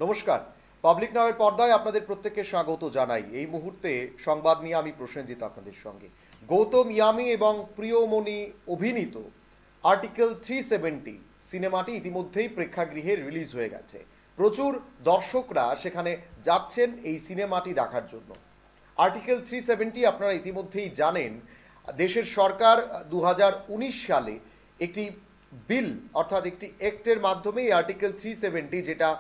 নমস্কার, পাবলিক নাওয়ের পর্দায় আপনাদের প্রত্যেককে স্বাগত জানাই। এই মুহূর্তে সংবাদ নিয়ে আমি প্রসেনজিৎ আপনাদের সঙ্গে। গৌতম ইয়ামি এবং প্রিয়মণি অভিনীত আর্টিকেল 370 সিনেমাটি ইতিমধ্যেই প্রেক্ষাগৃহে রিলিজ হয়ে গেছে। প্রচুর দর্শকরা সেখানে যাচ্ছেন এই সিনেমাটি দেখার জন্য। আর্টিকেল 370 আপনারা ইতিমধ্যেই জানেন, দেশের সরকার 2019 সালে একটি বিল অর্থাৎ একটি অ্যাক্টের মাধ্যমে এই আর্টিকেল 370 যেটা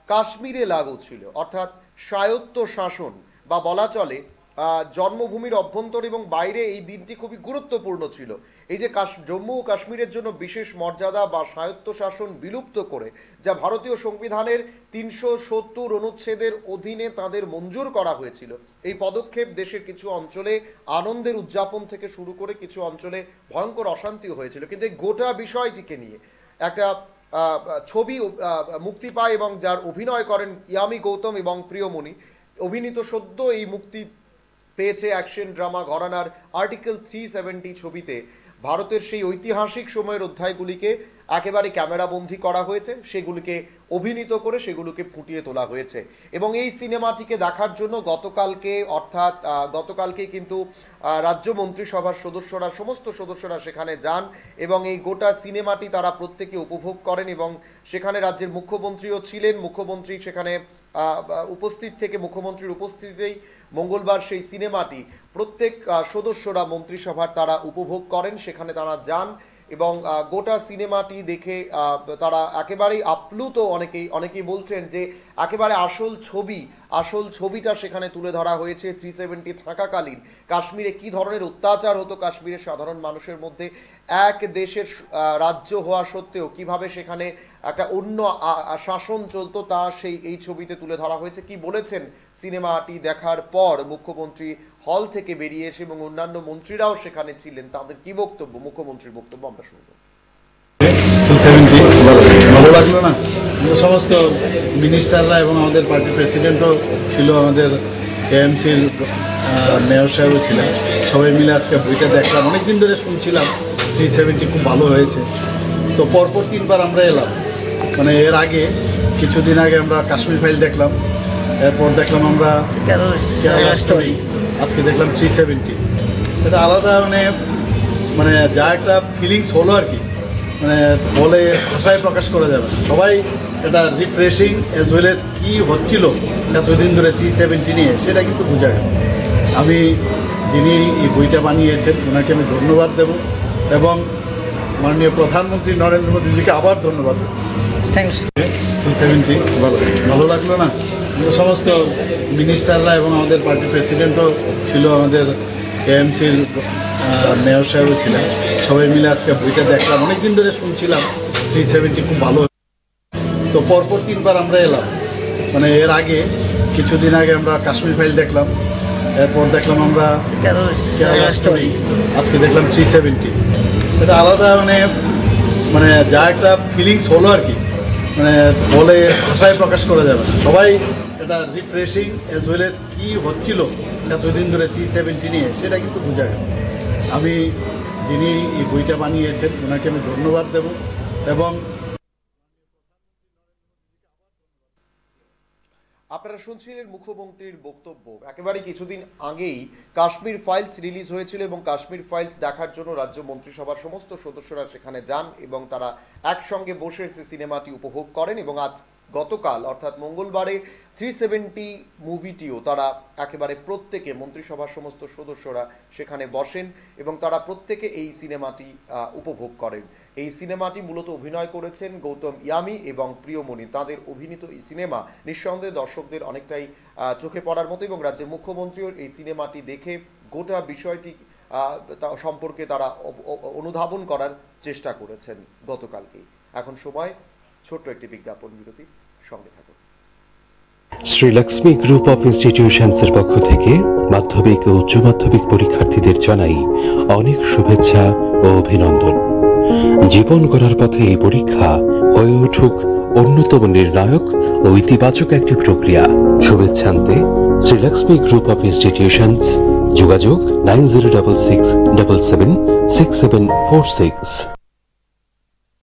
কাশ্মীরে লাগু ছিল, অর্থাৎ স্বায়ত্ত শাসন বা বলা চলে জন্মভূমির অভ্যন্তর এবং বাইরে এই দিনটি খুবই গুরুত্বপূর্ণ ছিল। এই যে জম্মু ও কাশ্মীরের জন্য বিশেষ মর্যাদা বা স্বায়ত্ত শাসন বিলুপ্ত করে যা ভারতীয় সংবিধানের 370 অনুচ্ছেদের অধীনে তাদের মঞ্জুর করা হয়েছিল, এই পদক্ষেপ দেশের কিছু অঞ্চলে আনন্দের উদযাপন থেকে শুরু করে কিছু অঞ্চলে ভয়ঙ্কর অশান্তিও হয়েছিল। কিন্তু এই গোটা বিষয়টিকে নিয়ে একটা ছবি মুক্তি পায় এবং যার অভিনয় করেন ইয়ামি গৌতম এবং প্রিয়মণি অভিনীত সদ্য এই মুক্তি পেয়েছে অ্যাকশন ড্রামা ঘরানার আর্টিকেল 370 ছবিতে ভারতের সেই ঐতিহাসিক সময়ের অধ্যায়গুলিকে একেবারে ক্যামেরাবন্দি করা হয়েছে, সেগুলিকে অভিনীত করে সেগুলোকে ফুটিয়ে তোলা হয়েছে। এবং এই সিনেমাটিকে দেখার জন্য গতকালকে কিন্তু রাজ্য মন্ত্রিসভার সদস্যরা সমস্ত সদস্যরা সেখানে যান এবং এই গোটা সিনেমাটি তারা প্রত্যেকে উপভোগ করেন এবং সেখানে রাজ্যের মুখ্যমন্ত্রীও ছিলেন। মুখ্যমন্ত্রী সেখানে উপস্থিত থেকে মুখ্যমন্ত্রীর উপস্থিতিতেই মঙ্গলবার সেই সিনেমাটি প্রত্যেক সদস্যরা মন্ত্রিসভার তারা উপভোগ করেন, সেখানে তারা যান এবং গোটা সিনেমাটি দেখে তারা একেবারেই আপ্লুত। অনেকেই বলছেন যে একেবারে আসল ছবিটা সেখানে তুলে ধরা হয়েছে। 370 থাকাকালীন কাশ্মীরে কি ধরনের অত্যাচার হতো কাশ্মীরের সাধারণ মানুষের মধ্যে, এক দেশের রাজ্য হওয়া সত্ত্বেও কিভাবে সেখানে একটা অন্য শাসন চলতো তা এই ছবিতে তুলে ধরা হয়েছে। কি বলেছেন সিনেমাটি দেখার পর মুখ্যমন্ত্রী হল থেকে বেরিয়ে এসে এবং অন্যান্য মন্ত্রীরাও সেখানে ছিলেন, তাদের কি বক্তব্য, মুখ্যমন্ত্রীর বক্তব্য আমরা শুনব। ভালো লাগলো না? সমস্ত মিনিস্টাররা এবং আমাদের পার্টির প্রেসিডেন্টও ছিল, আমাদের এএমসির মেয়র সাহেবও ছিলেন, সবাই মিলে আজকে বইটা দেখলাম। অনেকদিন ধরে শুনছিলাম 370 খুব ভালো হয়েছে, তো পরপর 3বার আমরা এলাম। মানে এর আগে কিছুদিন আগে আমরা কাশ্মীর ফাইল দেখলাম, এরপর দেখলাম আমরা কেরালা স্টোরি, আজকে দেখলাম 370। এটা আলাদা মানে যা একটা ফিলিংস হলো আর কি, মানে বলে ভাষায় প্রকাশ করা যাবে। সবাই এটা রিফ্রেশিং অ্যাজ ওয়েল এজ কী হচ্ছিল এতদিন ধরে 370 নিয়ে, সেটা কিন্তু বোঝা গেল। আমি যিনি এই বইটা বানিয়েছেন ওনাকে আমি ধন্যবাদ দেব এবং মাননীয় প্রধানমন্ত্রী নরেন্দ্র মোদীজিকে আবার ধন্যবাদ দেব। থ্যাংকস। 370 ভালো লাগলো না? সমস্ত মিনিস্টাররা এবং আমাদের পার্টির প্রেসিডেন্টও ছিল, আমাদের এএমসির মেয়র সাহেবও ছিলেন, সবাই মিলে আজকে বইটা দেখলাম। অনেকদিন ধরে শুনছিলাম 370 খুব ভালো, তো পরপর 3বার আমরা এলাম। মানে এর আগে কিছুদিন আগে আমরা কাশ্মীর ফাইল দেখলাম, এরপর দেখলাম আমরা কেরালা স্টোরি, আজকে দেখলাম 370। এটা আলাদা মানে যা একটা ফিলিংস হলো আর কি, মানে বলে ভাষায় প্রকাশ করা যাবে না। সবাই এটা রিফ্রেশিং অ্যাজ ওয়েল এজ কী হচ্ছিল এতদিন ধরে 370 নিয়ে, সেটা কিন্তু বোঝা গেল। আমি যিনি এই বইটা বানিয়েছেন ওনাকে আমি ধন্যবাদ দেব এবং আপনারা শুনছিলেন মুখ্যমন্ত্রীর বক্তব্য। একেবারে কিছুদিন আগেই কাশ্মীর ফাইলস রিলিজ হয়েছিল এবং কাশ্মীর ফাইলস দেখার জন্য রাজ্য মন্ত্রিসভার সমস্ত সদস্যরা সেখানে যান এবং তারা একসঙ্গে বসে সিনেমাটি উপভোগ করেন এবং গতকাল অর্থাৎ মঙ্গলবারে 370 মুভিটিও তারা একেবারে প্রত্যেকে মন্ত্রিসভার সমস্ত সদস্যরা সেখানে বসেন এবং তারা প্রত্যেকে এই সিনেমাটি উপভোগ করেন। এই সিনেমাটি মূলত অভিনয় করেছেন গৌতম ইয়ামি এবং প্রিয়মণি। তাদের অভিনীত এই সিনেমা নিঃসন্দেহে দর্শকদের অনেকটাই চোখে পড়ার মতো এবং রাজ্যের মুখ্যমন্ত্রীও এই সিনেমাটি দেখে গোটা বিষয়টি সম্পর্কে তারা অনুধাবন করার চেষ্টা করেছেন গতকালকেই। এখন সময় ছোট্ট একটি বিজ্ঞাপন বিরতির, সঙ্গে থাকুন। শ্রীলক্ষ্মী গ্রুপ অফ ইনস্টিটিউশনসের পক্ষ থেকে মাধ্যমিক ও উচ্চ মাধ্যমিক পরীক্ষার্থীদের জানাই অনেক শুভেচ্ছা ও অভিনন্দন। জীবন গড়ার পথে এই পরীক্ষা হয়ে উঠুক অন্যতম নির্ণায়ক ও ইতিবাচক একটি প্রক্রিয়া। শুভেচ্ছান্তে শ্রীলক্ষ্মী গ্রুপ অফ ইনস্টিটিউশনস, যোগাযোগ 9066776746।